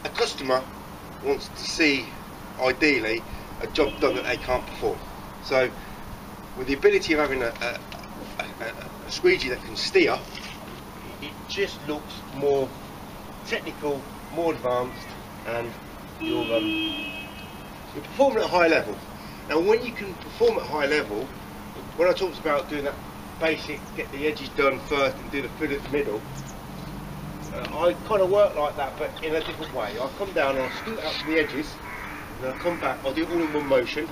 a customer wants to see, ideally, a job done that they can't perform. So with the ability of having a squeegee that can steer, it just looks more technical, more advanced, and you're performing at a high level. Now when you can perform at a high level, when I talked about doing that basic, get the edges done first and do the fill at the middle, I kind of work like that, but in a different way. I come down and I scoot out to the edges, and then I come back, I'll do it all in one motion,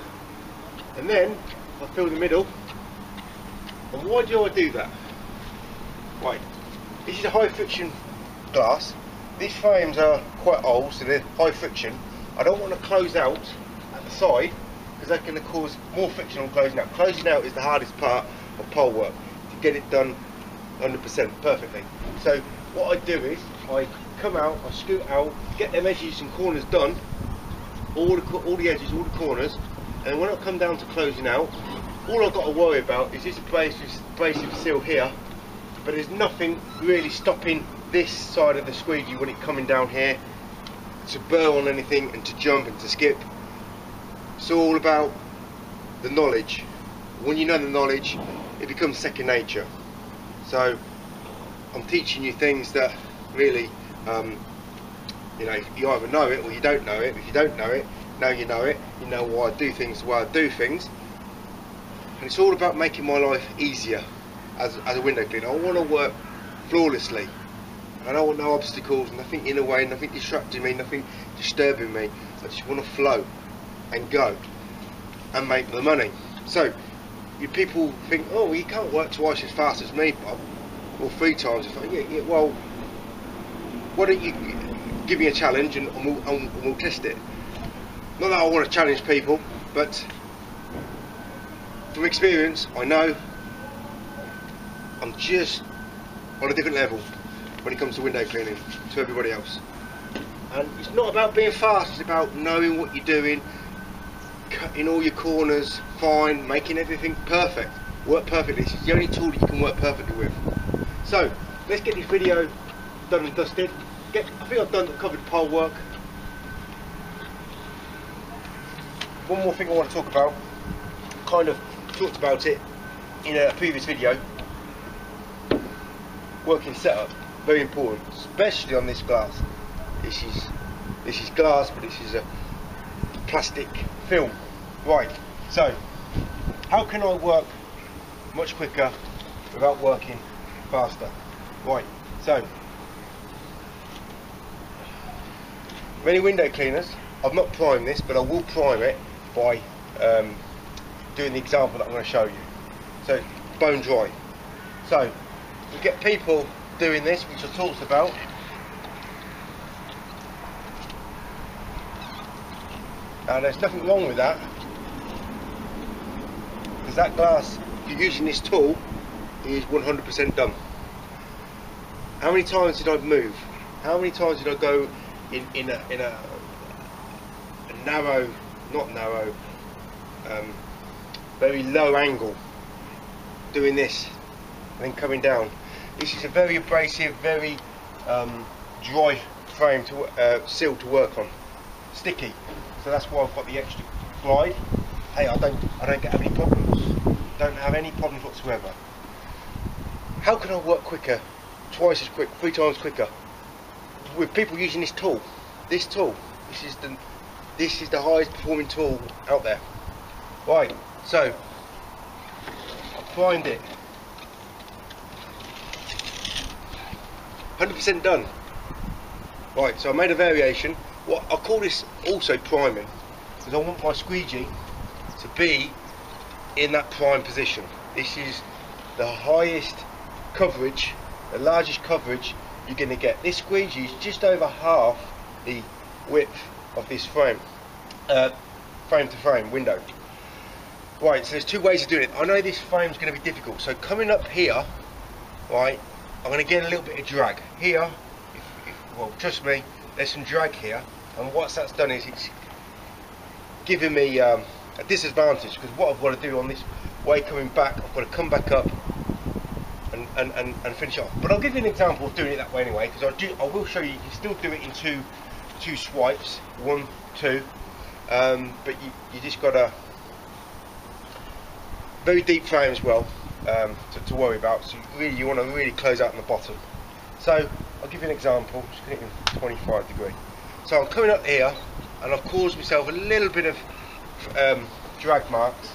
and then I fill the middle. And why do I do that? Right, this is a high friction glass. These frames are quite old, so they're high friction. I don't want to close out at the side, because that's going to cause more friction on closing out. Closing out is the hardest part of pole work, to get it done 100% perfectly. So what I do is I come out, I scoot out, get them edges and corners done, all the edges, all the corners, and when I come down to closing out, all I've got to worry about is this abrasive seal here, but there's nothing really stopping this side of the squeegee when it's coming down here to burr on anything and to jump and to skip. It's all about the knowledge. When you know the knowledge, it becomes second nature. So I'm teaching you things that really, you know, you either know it or you don't know it. If you don't know it, now you know it. You know why I do things the way I do things. And it's all about making my life easier as a window cleaner. I want to work flawlessly. I don't want no obstacles, nothing in the way, nothing distracting me, nothing disturbing me. I just want to flow and go and make the money. So you people think, oh, well, you can't work twice as fast as me, Bob, or 3 times. Yeah, well, why don't you give me a challenge and we'll test it. Not that I want to challenge people, but from experience, I know I'm just on a different level when it comes to window cleaning to everybody else. And it's not about being fast, it's about knowing what you're doing, cutting all your corners fine, making everything perfect, work perfectly. This is the only tool that you can work perfectly with. So let's get this video done and dusted. I think I've covered pole work. One more thing I want to talk about, kind of talked about it in a previous video. Working setup, very important, especially on this glass. This is glass, but this is a plastic film. Right, so how can I work much quicker without working faster? Right, so many window cleaners, I've not primed this, but I will prime it by doing the example that I'm going to show you. So bone dry. So we get people doing this, which I talked about. Now there's nothing wrong with that, because that glass, if you're using this tool, is 100% done. How many times did I move? How many times did I go in a narrow, not narrow, very low angle, doing this and then coming down? This is a very abrasive, very dry frame to seal to work on, sticky. So that's why I've got the extra glide. Hey, I don't get any problems. Don't have any problems whatsoever. How can I work quicker, twice as quick, 3 times quicker, with people using this tool? This tool. This is the highest performing tool out there. Right. So I primed it. 100% done. Right, so I made a variation. What I call this also priming, because I want my squeegee to be in that prime position. This is the highest coverage, the largest coverage you're going to get. This squeegee is just over half the width of this frame, frame to frame window. Right, so there's 2 ways of doing it. I know this frame's going to be difficult, so coming up here, right, I'm going to get a little bit of drag here. Well, trust me, there's some drag here, and what that's done is it's giving me a disadvantage, because what I've got to do on this way coming back, I've got to come back up and finish off. But I'll give you an example of doing it that way anyway, because I will show you, you can still do it in 2 swipes, 1, 2, but you just got a very deep frame as well to worry about. So you want to really close out on the bottom. So I'll give you an example. Just hitting 25 degree. So I'm coming up here, and I've caused myself a little bit of drag marks.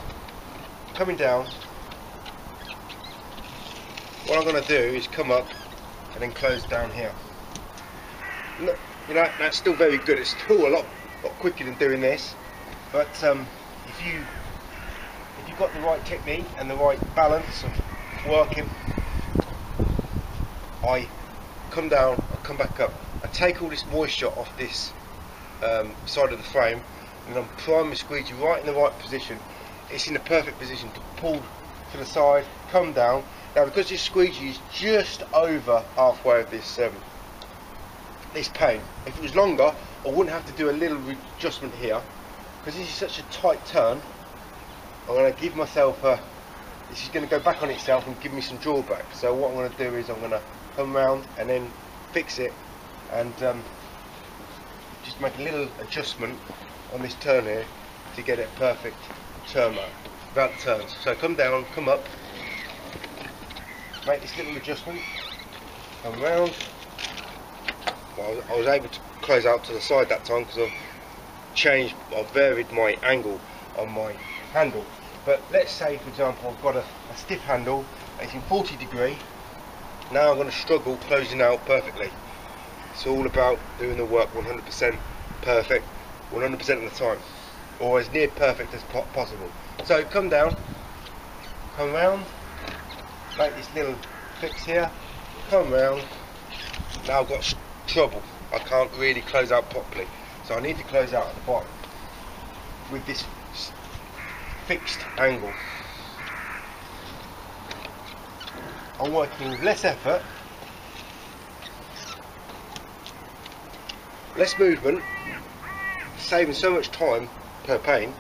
Coming down. What I'm going to do is come up and then close down here. Look, you know, that's still very good. It's still a lot quicker than doing this. But if you've got the right technique and the right balance of working, I come down, I come back up, I take all this moisture off this side of the frame, and I'm priming my squeegee right in the right position. It's in the perfect position to pull to the side, come down. Now because this squeegee is just over halfway of this pane, if it was longer I wouldn't have to do a little adjustment here, because this is such a tight turn. I'm going to give myself this is going to go back on itself and give me some drawback. So what I'm going to do is I'm going to come around and then fix it, and just make a little adjustment on this turn here to get it perfect turn without the turns. So come down, come up, make this little adjustment, come round. Well, I was able to close out to the side that time because I've varied my angle on my handle. But let's say, for example, I've got a stiff handle, it's in 40 degree. Now I'm going to struggle closing out perfectly. It's all about doing the work 100% perfect, 100% of the time, or as near perfect as possible. So come down, come round, make this little fix here, come round. Now I've got trouble, I can't really close out properly, so I need to close out at the bottom with this fixed angle. I'm working with less effort, less movement, saving so much time per pane.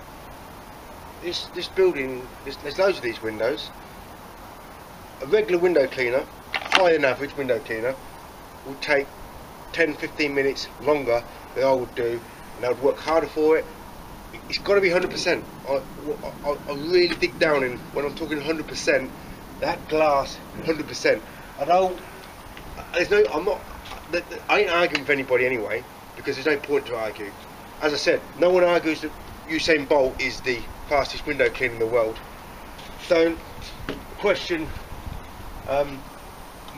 This building, there's loads of these windows. A regular window cleaner, higher than average window cleaner, would take 10-15 minutes longer than I would do, and I would work harder for it. It's got to be 100%. I really dig down in when I'm talking 100%. That glass, 100%. I ain't arguing with anybody anyway, because there's no point to argue. As I said, no one argues that Usain Bolt is the fastest window cleaner in the world. Don't question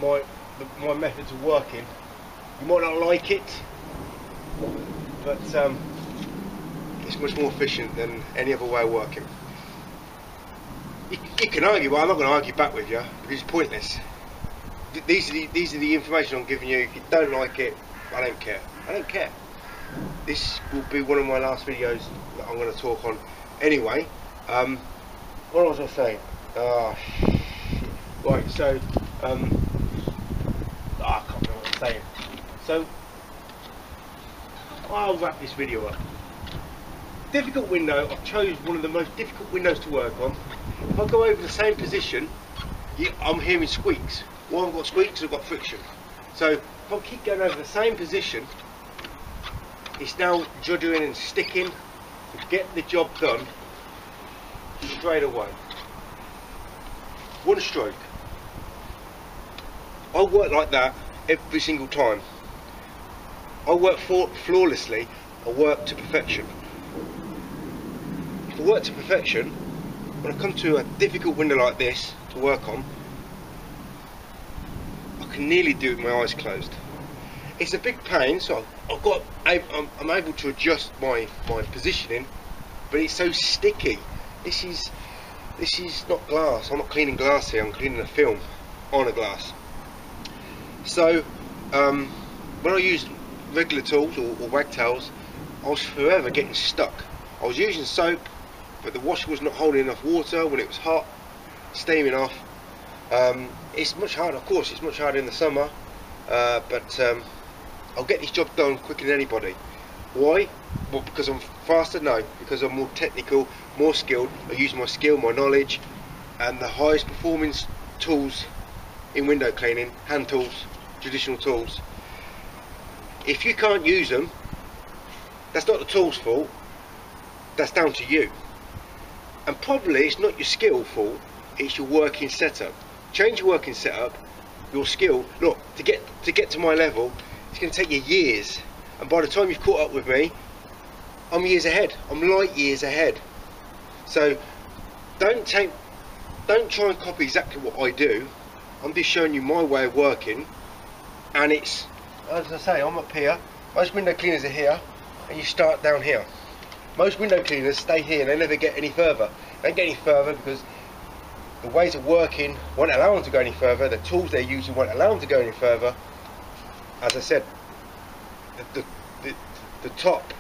my methods of working. You might not like it, but it's much more efficient than any other way of working. You can argue, but I'm not going to argue back with you because it's pointless. These are the information I'm giving you. If you don't like it, I don't care. I don't care. This will be one of my last videos that I'm going to talk on. Anyway, what was I saying? Right, so I can't remember what I'm saying. So I'll wrap this video up. Difficult window. I've chosen one of the most difficult windows to work on. If I go over the same position, I'm hearing squeaks. Well, I've got squeaks, I've got friction. So if I keep going over the same position, it's now juddering and sticking to get the job done straight away. One stroke. I work like that every single time. I work flawlessly. I work to perfection. If I work to perfection, when I come to a difficult window like this to work on, I can nearly do it with my eyes closed. It's a big pain, so I'm able to adjust my positioning, but it's so sticky. This is not glass. I'm not cleaning glass here. I'm cleaning a film on a glass. So when I used regular tools or wagtails, I was forever getting stuck. I was using soap, but the washer was not holding enough water when it was hot, steaming off. It's much harder, of course. It's much harder in the summer, but I'll get this job done quicker than anybody. Why? Well, because I'm faster? No, because I'm more technical, more skilled. I use my skill, my knowledge, and the highest performing tools in window cleaning, hand tools, traditional tools. If you can't use them, That's not the tool's fault, that's down to you. And probably it's not your skill fault, it's your working setup. Change your working setup, your skill. Look, to get to my level, it's going to take you years, and by the time you've caught up with me, I'm years ahead. I'm light years ahead. So don't try and copy exactly what I do. I'm just showing you my way of working, and it's, as I say, I'm up here. Most window cleaners are here, and you start down here. Most window cleaners stay here, and they never get any further. They don't get any further because the ways of working won't allow them to go any further. The tools they're using won't allow them to go any further. As I said, the top,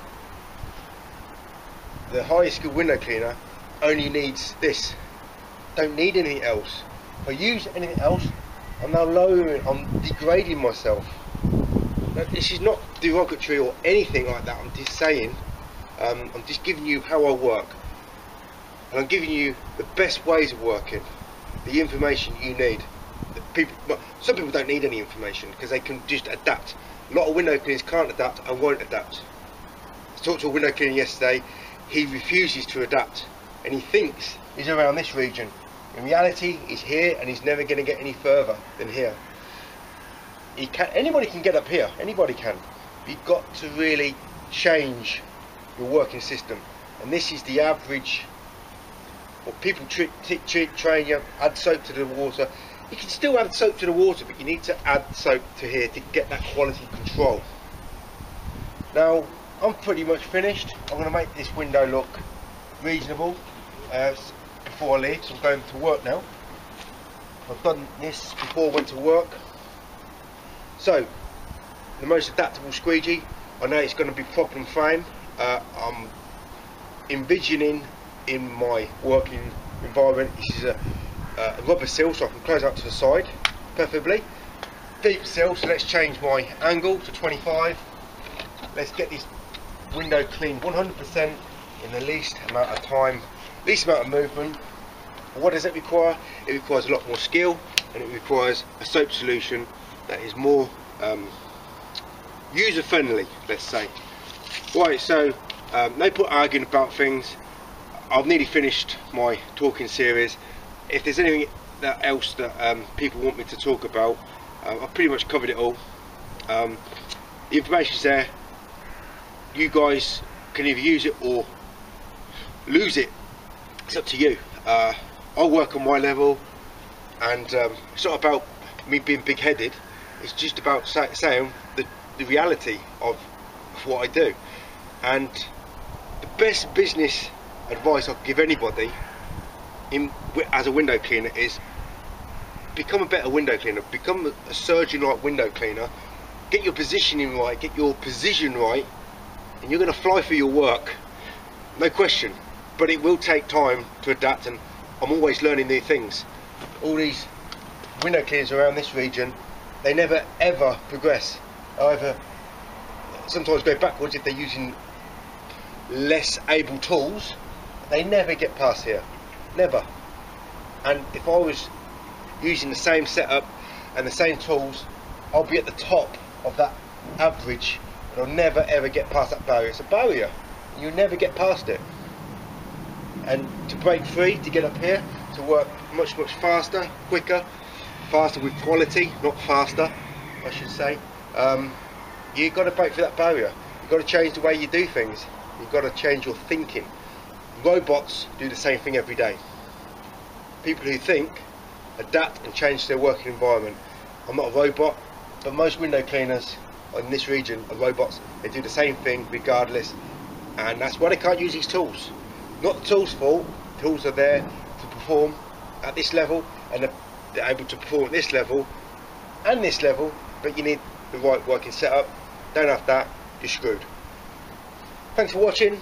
the highest skilled window cleaner only needs this. Don't need anything else. If I use anything else, I'm now lowering, I'm degrading myself. Now, this is not derogatory or anything like that. I'm just saying, I'm just giving you how I work, and I'm giving you the best ways of working, the information you need. Some people don't need any information because they can just adapt. A lot of window cleaners can't adapt and won't adapt. I talked to a window cleaner yesterday. He refuses to adapt, and he thinks he's around this region. In reality, he's here, and he's never going to get any further than here. Anybody can get up here. Anybody can. You've got to really change your working system, and this is the average. What people train you, add soap to the water. You can still add soap to the water, but you need to add soap to here to get that quality control. Now, I'm pretty much finished. I'm going to make this window look reasonable before I leave, so I'm going to work now. I've done this before I went to work. So, the most adaptable squeegee, I know it's going to be problem frame. I'm envisioning in my working environment, this is a rubber seal, so I can close up to the side, preferably. Deep seal, so let's change my angle to 25. Let's get this window cleaned 100% in the least amount of time, least amount of movement. What does it require? It requires a lot more skill, and it requires a soap solution that is more user friendly, let's say. Right, so no point arguing about things. I've nearly finished my talking series. If there's anything else that people want me to talk about, I've pretty much covered it all. The information's there. You guys can either use it or lose it. It's up to you. I work on my level, and it's not about me being big-headed. It's just about saying the reality of what I do. And the best business advice I could give anybody as a window cleaner is become a better window cleaner, become a surgeon-like window cleaner, get your positioning right, get your position right, and you're going to fly through your work, no question. But it will take time to adapt, and I'm always learning new things. All these window cleaners around this region, they never ever progress. Either sometimes go backwards if they're using less able tools. They never get past here, never. And if I was using the same setup and the same tools, I'll be at the top of that average, but I'll never ever get past that barrier. It's a barrier, you'll never get past it. And to break free, to get up here, to work much faster, quicker, faster with quality, not faster, I should say, you've got to break through that barrier. You've got to change the way you do things. You've got to change your thinking. Robots do the same thing every day. People who think, adapt and change their working environment. I'm not a robot, but most window cleaners in this region are robots. They do the same thing regardless, and that's why they can't use these tools. Not the tools' fault. Tools are there to perform at this level, and they're able to perform at this level and this level, but you need the right working setup. Don't have that, you're screwed. Thanks for watching.